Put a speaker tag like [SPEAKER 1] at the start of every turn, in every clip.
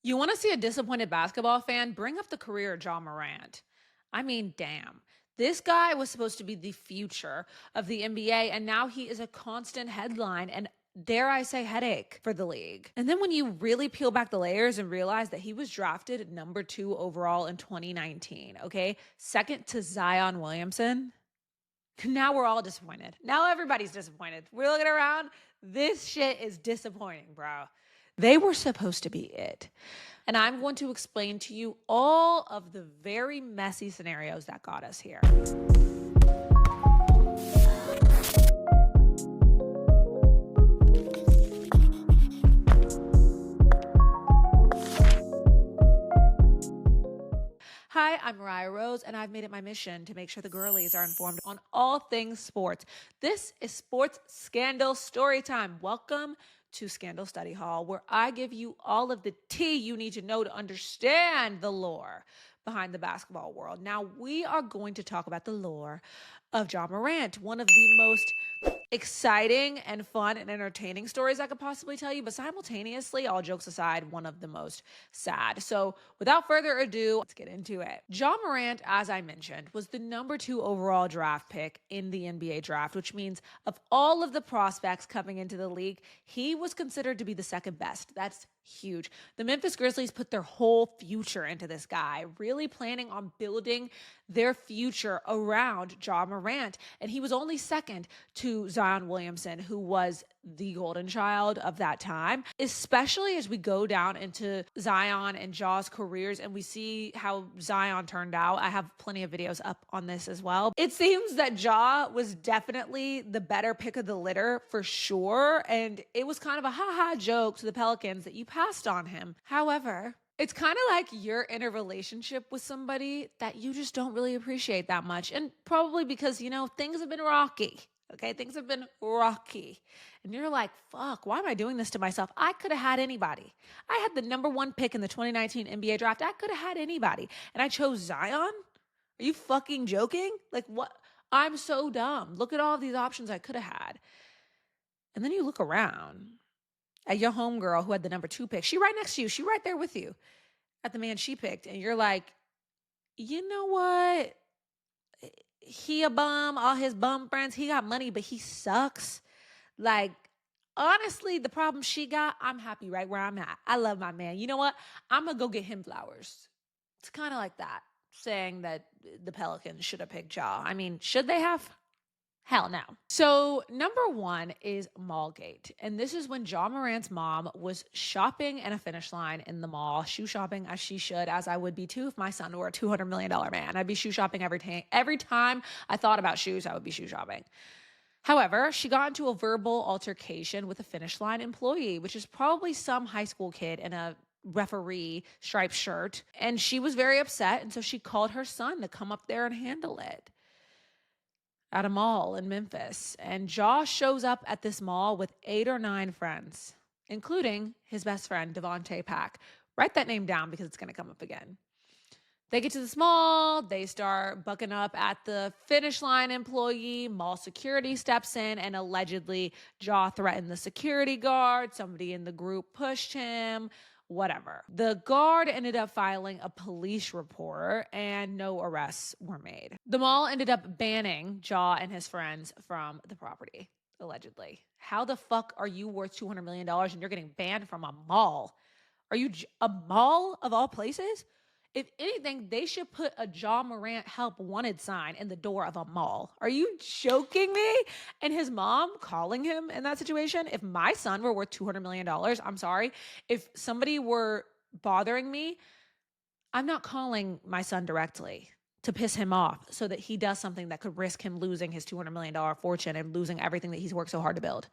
[SPEAKER 1] You want to see a disappointed basketball fan? Bring up the career of Ja Morant. I mean, damn. This guy was supposed to be the future of the NBA, and now he is a constant headline and, dare I say, headache for the league. And then when you really peel back the layers and realize that he was drafted number 2 overall in 2019, okay? Second to Zion Williamson. Now we're all disappointed. Now everybody's disappointed. We're looking around. This shit is disappointing, bro. They were supposed to be it. And I'm going to explain to you all of the very messy scenarios that got us here. Hi, I'm Mariah Rose, and I've made it my mission to make sure the girlies are informed on all things sports. This is Sports Scandal Storytime. Welcome to Scandal Study Hall, where I give you all of the tea you need to know to understand the lore behind the basketball world. Now, we are going to talk about the lore of Ja Morant, one of the most exciting and fun and entertaining stories I could possibly tell you, but simultaneously, all jokes aside, one of the most sad. So without further ado, let's get into it. Ja Morant, as I mentioned, was the number 2 overall draft pick in the NBA draft, which means of all of the prospects coming into the league, he was considered to be the second best. That's huge. The Memphis Grizzlies put their whole future into this guy, really planning on building their future around Ja Morant. And he was only second to Zion Williamson, who was the golden child of that time, especially as we go down into Zion and Ja's careers and we see how Zion turned out. I have plenty of videos up on this as well. It seems that Ja was definitely the better pick of the litter for sure. And it was kind of a ha-ha joke to the Pelicans that you passed on him. However, it's kind of like you're in a relationship with somebody that you just don't really appreciate that much. And probably because, things have been rocky. Okay, things have been rocky. And you're like, fuck, why am I doing this to myself? I could have had anybody. I had the number 1 pick in the 2019 NBA draft. I could have had anybody. And I chose Zion? Are you fucking joking? Like, what? I'm so dumb. Look at all of these options I could have had. And then you look around at your homegirl who had the number 2 pick. She right next to you. She right there with you at the man she picked. And you're like, you know what? He a bum, all his bum friends, he got money, but he sucks. Like, honestly, the problem she got, I'm happy right where I'm at. I love my man. You know what? I'm going to go get him flowers. It's kind of like that, saying that the Pelicans should have picked Ja. I mean, should they have? Hell no. So number 1 is Mallgate. And this is when Ja Morant's mom was shopping at a Finish Line in the mall, shoe shopping as she should, as I would be too if my son were a $200 million man. I'd be shoe shopping every time I thought about shoes, I would be shoe shopping. However, she got into a verbal altercation with a Finish Line employee, which is probably some high school kid in a referee striped shirt. And she was very upset. And so she called her son to come up there and handle it at a mall in Memphis. And Josh shows up at this mall with 8 or 9 friends, including his best friend, Devontae Pack. Write that name down because it's going to come up again. They get to this mall. They start bucking up at the Finish Line employee. Mall security steps in and allegedly Ja threatened the security guard. Somebody in the group pushed him. Whatever. The guard ended up filing a police report and no arrests were made. The mall ended up banning Ja and his friends from the property, allegedly. How the fuck are you worth $200 million and you're getting banned from a mall? Are you a mall of all places? If anything, they should put a Ja Morant help wanted sign in the door of a mall. Are you joking me? And his mom calling him in that situation. If my son were worth $200 million, I'm sorry. If somebody were bothering me, I'm not calling my son directly to piss him off so that he does something that could risk him losing his $200 million fortune and losing everything that he's worked so hard to build.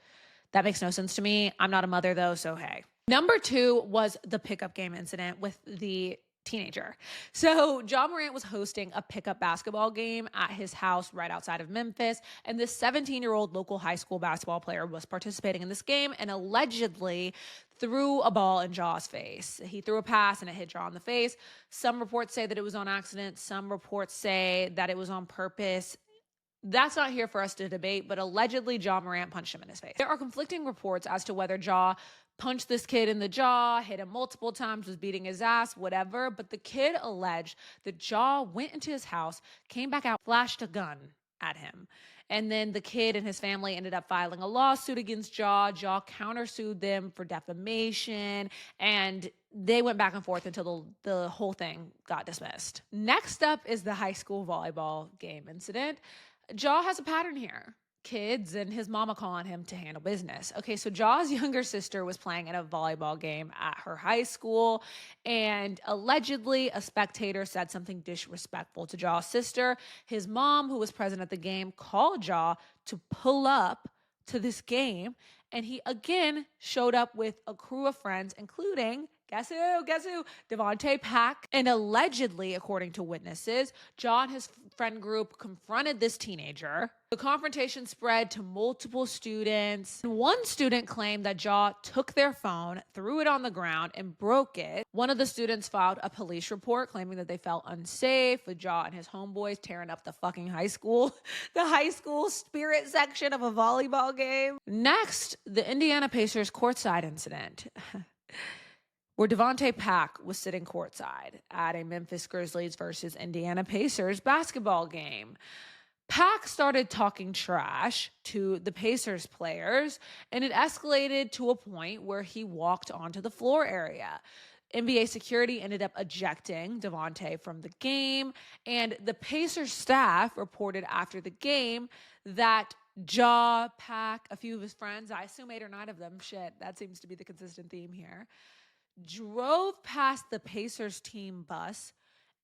[SPEAKER 1] That makes no sense to me. I'm not a mother though, so hey. Number 2 was the pickup game incident with the teenager. So Ja Morant was hosting a pickup basketball game at his house right outside of Memphis. And this 17-year-old local high school basketball player was participating in this game and allegedly threw a ball in Ja's face. He threw a pass and it hit Ja in the face. Some reports say that it was on accident. Some reports say that it was on purpose. That's not here for us to debate, but allegedly Ja Morant punched him in his face. There are conflicting reports as to whether Ja punched this kid in the jaw, hit him multiple times, was beating his ass, whatever. But the kid alleged that Ja went into his house, came back out, flashed a gun at him. And then the kid and his family ended up filing a lawsuit against Ja. Ja countersued them for defamation, and they went back and forth until the whole thing got dismissed. Next up is the high school volleyball game incident. Ja has a pattern here. Kids and his mama calling him to handle business. Okay, so Ja's younger sister was playing in a volleyball game at her high school, and allegedly a spectator said something disrespectful to Ja's sister. His mom, who was present at the game, called Ja to pull up to this game, and he again showed up with a crew of friends, including Guess who? Devontae Pack. And allegedly, according to witnesses, Ja and his friend group confronted this teenager. The confrontation spread to multiple students. One student claimed that Ja took their phone, threw it on the ground, and broke it. One of the students filed a police report claiming that they felt unsafe with Ja and his homeboys tearing up the fucking high school, the high school spirit section of a volleyball game. Next, the Indiana Pacers courtside incident. Where Devontae Pack was sitting courtside at a Memphis Grizzlies versus Indiana Pacers basketball game. Pack started talking trash to the Pacers players, and it escalated to a point where he walked onto the floor area. NBA security ended up ejecting Devontae from the game, and the Pacers staff reported after the game that Ja, Pack, a few of his friends, I assume 8 or 9 of them, shit, that seems to be the consistent theme here, drove past the Pacers team bus,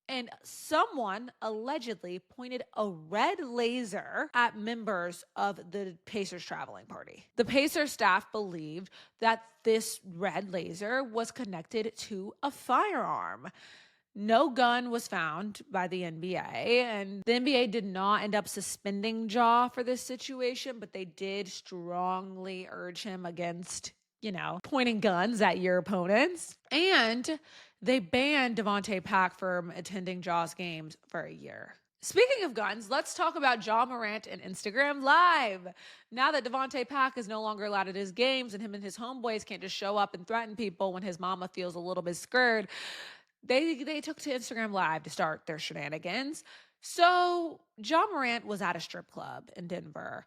[SPEAKER 1] and someone allegedly pointed a red laser at members of the Pacers traveling party. The Pacers staff believed that this red laser was connected to a firearm. No gun was found by the NBA, and the NBA did not end up suspending Ja for this situation, but they did strongly urge him against pointing guns at your opponents. And they banned Devontae Pack from attending Ja's games for a year. Speaking of guns, let's talk about Ja Morant and Instagram Live. Now that Devontae Pack is no longer allowed at his games and him and his homeboys can't just show up and threaten people when his mama feels a little bit scared, they took to Instagram Live to start their shenanigans. So Ja Morant was at a strip club in Denver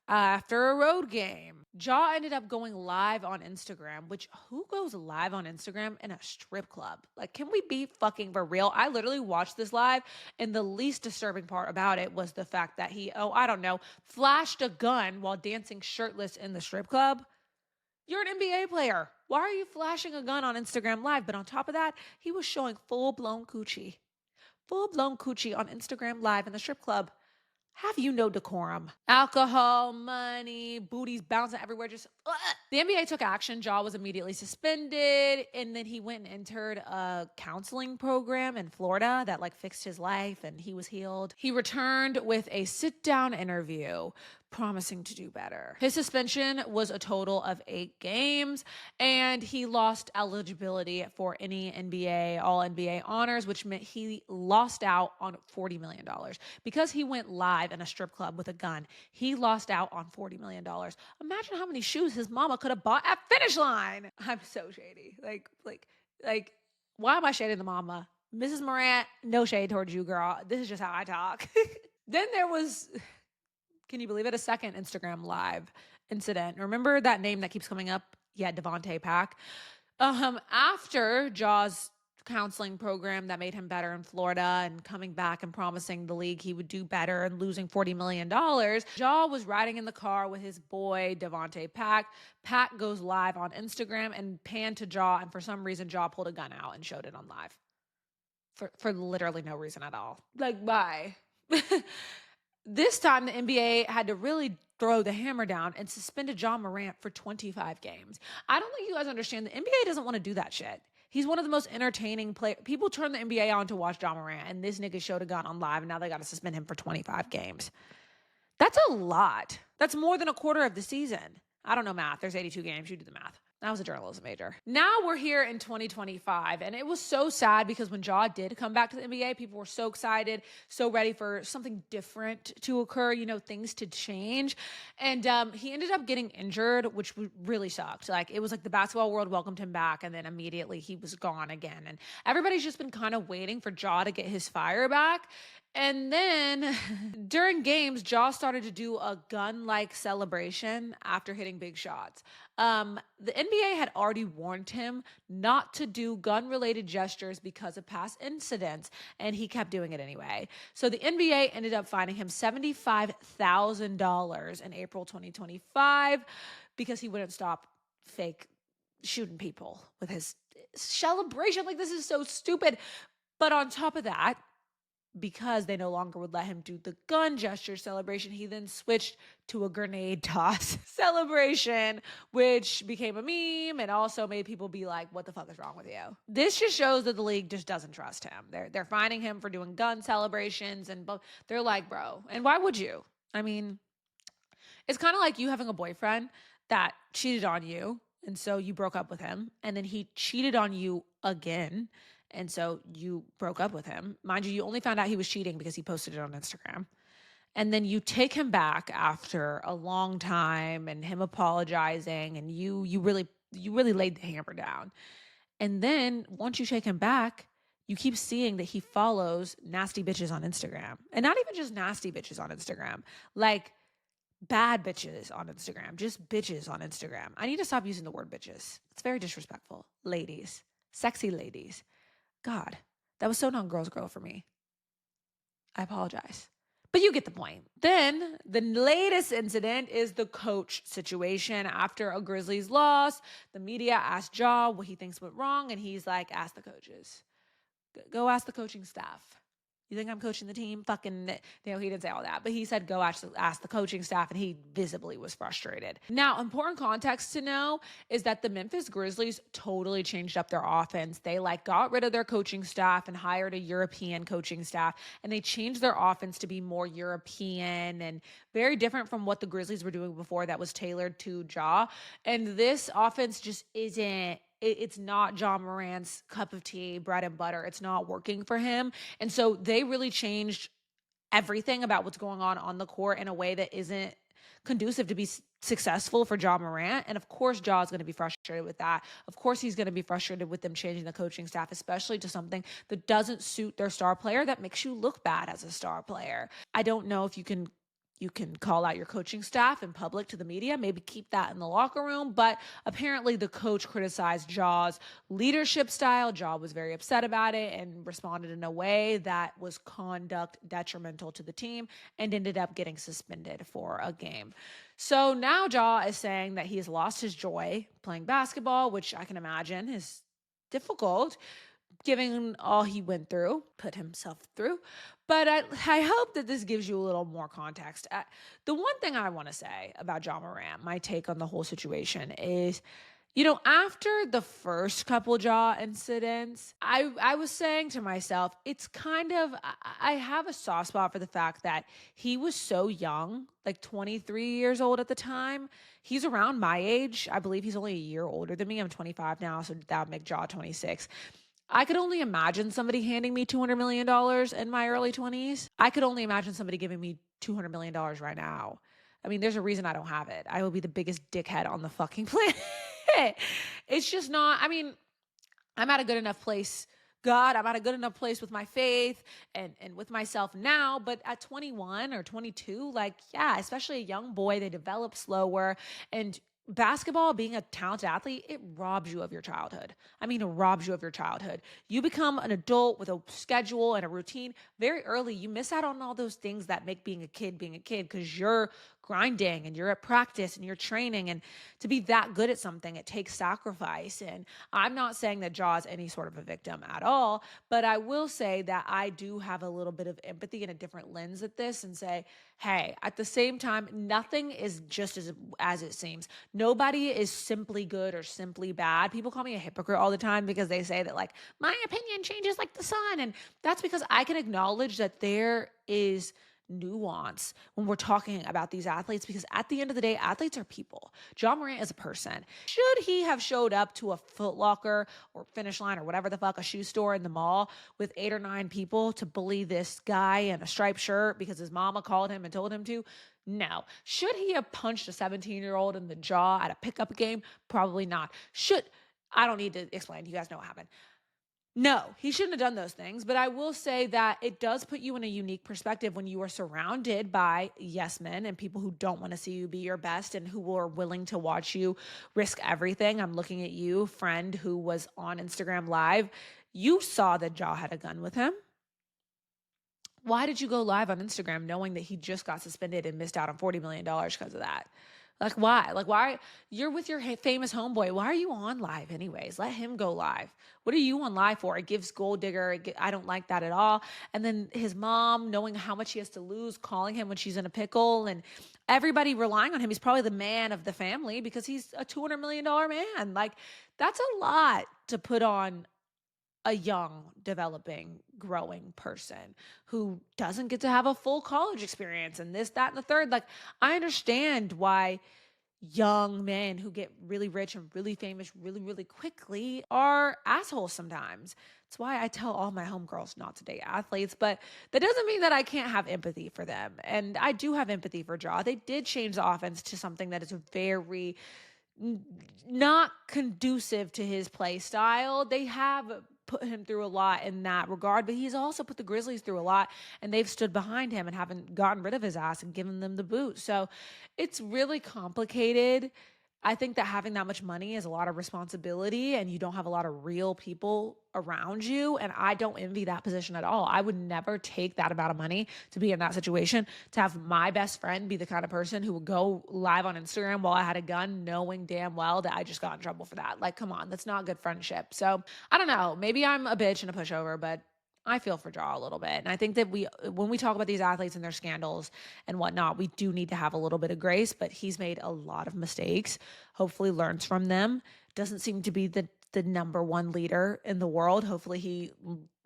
[SPEAKER 1] after a road game. Ja ended up going live on Instagram, which who goes live on Instagram in a strip club? Like, can we be fucking for real? I literally watched this live, and the least disturbing part about it was the fact that he, flashed a gun while dancing shirtless in the strip club. You're an NBA player. Why are you flashing a gun on Instagram Live? But on top of that, he was showing full-blown coochie. Full-blown coochie on Instagram Live in the strip club. Have you no decorum? Alcohol, money, booties bouncing everywhere. Just The NBA took action. Ja was immediately suspended, and then he went and entered a counseling program in Florida that fixed his life, and he was healed. He returned with a sit-down interview, promising to do better. His suspension was a total of 8 games, and he lost eligibility for any NBA, all NBA honors, which meant he lost out on $40 million. Because he went live in a strip club with a gun, he lost out on $40 million. Imagine how many shoes his mama could have bought at Finish Line. I'm so shady. Why am I shading the mama? Mrs. Morant, no shade towards you, girl. This is just how I talk. Then there was, can you believe it, a second Instagram Live incident. Remember that name that keeps coming up? Yeah, Devontae Pack. After Ja's counseling program that made him better in Florida and coming back and promising the league he would do better and losing $40 million, Ja was riding in the car with his boy Devontae Pack. Pack goes live on Instagram and panned to Ja, and for some reason Ja pulled a gun out and showed it on live. For literally no reason at all. Bye. This time, the NBA had to really throw the hammer down and suspended Ja Morant for 25 games. I don't think you guys understand. The NBA doesn't want to do that shit. He's one of the most entertaining players. People turn the NBA on to watch Ja Morant, and this nigga showed a gun on live, and now they got to suspend him for 25 games. That's a lot. That's more than a quarter of the season. I don't know math. There's 82 games. You do the math. I was a journalism major. Now we're here in 2025, and it was so sad because when Ja did come back to the NBA, people were so excited, so ready for something different to occur, things to change. And he ended up getting injured, which really sucked. Like, it was like the basketball world welcomed him back, and then immediately he was gone again. And everybody's just been kind of waiting for Ja to get his fire back. And then during games, Ja started to do a gun-like celebration after hitting big shots. The NBA had already warned him not to do gun-related gestures because of past incidents, and he kept doing it anyway. So the NBA ended up fining him $75,000 in April 2025 because he wouldn't stop fake shooting people with his celebration. Like, this is so stupid. But on top of that, because they no longer would let him do the gun gesture celebration, he then switched to a grenade toss celebration, which became a meme and also made people be like, what the fuck is wrong with you? This just shows that the league just doesn't trust him. They're fining him for doing gun celebrations, and they're like, bro, and why would you? I mean, it's kind of like you having a boyfriend that cheated on you, and so you broke up with him, and then he cheated on you again, and so you broke up with him. Mind you only found out he was cheating because he posted it on Instagram. And then you take him back after a long time and him apologizing, and you really laid the hammer down. And then once you take him back, you keep seeing that he follows nasty bitches on Instagram. And not even just nasty bitches on Instagram, like bad bitches on Instagram, just bitches on Instagram. I need to stop using the word bitches. It's very disrespectful. Ladies, sexy ladies. God, that was so non-girls girl for me. I apologize. But you get the point. Then the latest incident is the coach situation. After a Grizzlies loss, the media asked Ja what he thinks went wrong, and he's like, ask the coaches. Go ask the coaching staff. You think I'm coaching the team? Fucking, he didn't say all that, but he said go ask the coaching staff, and he visibly was frustrated. Now, important context to know is that the Memphis Grizzlies totally changed up their offense. They got rid of their coaching staff and hired a European coaching staff, and they changed their offense to be more European and very different from what the Grizzlies were doing before that was tailored to Ja. And this offense just isn't, it's not Ja Morant's cup of tea, bread and butter. It's not working for him. And so they really changed everything about what's going on the court in a way that isn't conducive to be successful for Ja Morant. And of course, Ja is going to be frustrated with that. Of course, he's going to be frustrated with them changing the coaching staff, especially to something that doesn't suit their star player, that makes you look bad as a star player. I don't know if you can call out your coaching staff in public to the media, maybe keep that in the locker room. But apparently the coach criticized Ja's leadership style. Ja was very upset about it and responded in a way that was conduct detrimental to the team and ended up getting suspended for a game. So now Ja is saying that he has lost his joy playing basketball, which I can imagine is difficult given all he put himself through. But I hope that this gives you a little more context. The one thing I want to say about Ja Morant, my take on the whole situation is, after the first couple Ja incidents, I was saying to myself, it's kind of, I have a soft spot for the fact that he was so young, like 23 years old at the time. He's around my age. I believe he's only a year older than me. I'm 25 now, so that would make Ja 26. I could only imagine somebody handing me $200 million in my early 20s. I could only imagine somebody giving me $200 million right now. I mean, there's a reason I don't have it. I will be the biggest dickhead on the fucking planet. It's just not, I'm at a good enough place. God, I'm at a good enough place with my faith and with myself now. But at 21 or 22, especially a young boy, they develop slower. And basketball, being a talented athlete, it robs you of your childhood. It robs you of your childhood. You become an adult with a schedule and a routine very early. You miss out on all those things that make being a kid because you're grinding and you're at practice and you're training. And to be that good at something, it takes sacrifice. And I'm not saying that Ja is any sort of a victim at all, but I will say that I do have a little bit of empathy and a different lens at this and say, hey, at the same time, nothing is just as it seems. Nobody is simply good or simply bad. People call me a hypocrite all the time because they say that my opinion changes like the sun. And that's because I can acknowledge that there is nuance when we're talking about these athletes, because at the end of the day, athletes are people. Ja Morant is a person. Should he have showed up to a Foot Locker or Finish Line or whatever the fuck, a shoe store in the mall with 8 or 9 people to bully this guy in a striped shirt because his mama called him and told him to? No. Should he have punched a 17-year-old in the jaw at a pickup game? Probably not. I don't need to explain. You guys know what happened. No, he shouldn't have done those things. But I will say that it does put you in a unique perspective when you are surrounded by yes men and people who don't want to see you be your best and who are willing to watch you risk everything. I'm looking at you, friend who was on Instagram Live. You saw that Ja had a gun with him. Why did you go live on Instagram knowing that he just got suspended and missed out on $40 million because of that? Like, why? Like, why? You're with your famous homeboy. Why are you on live anyways? Let him go live. What are you on live for? It gives gold digger. I don't like that at all. And then his mom, knowing how much he has to lose, calling him when she's in a pickle, and everybody relying on him. He's probably the man of the family because he's a $200 million man. Like, that's a lot to put on a young, developing, growing person who doesn't get to have a full college experience and this, that, and the third. Like, I understand why young men who get really rich and really famous really, really quickly are assholes sometimes. That's why I tell all my homegirls not to date athletes, but that doesn't mean that I can't have empathy for them. And I do have empathy for Ja. They did change the offense to something that is very not conducive to his play style. They have put him through a lot in that regard, but he's also put the Grizzlies through a lot, and they've stood behind him and haven't gotten rid of his ass and given them the boot. So it's really complicated. I think that having that much money is a lot of responsibility, and you don't have a lot of real people around you. And I don't envy that position at all. I would never take that amount of money to be in that situation, to have my best friend be the kind of person who would go live on Instagram while I had a gun, knowing damn well that I just got in trouble for that. Like, come on, that's not good friendship. So I don't know. Maybe I'm a bitch and a pushover, but I feel for Ja a little bit. And I think that when we talk about these athletes and their scandals and whatnot, we do need to have a little bit of grace, but he's made a lot of mistakes, hopefully learns from them. Doesn't seem to be the number one leader in the world. Hopefully he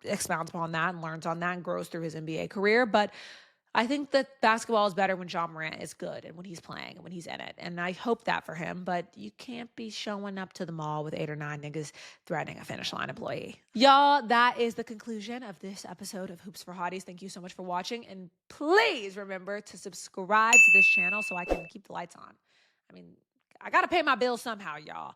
[SPEAKER 1] expounds upon that and learns on that and grows through his NBA career. But I think that basketball is better when Ja Morant is good and when he's playing and when he's in it. And I hope that for him, but you can't be showing up to the mall with 8 or 9 niggas threatening a Finish Line employee. Y'all, that is the conclusion of this episode of Hoops for Hotties. Thank you so much for watching. And please remember to subscribe to this channel so I can keep the lights on. I mean, I got to pay my bills somehow, y'all.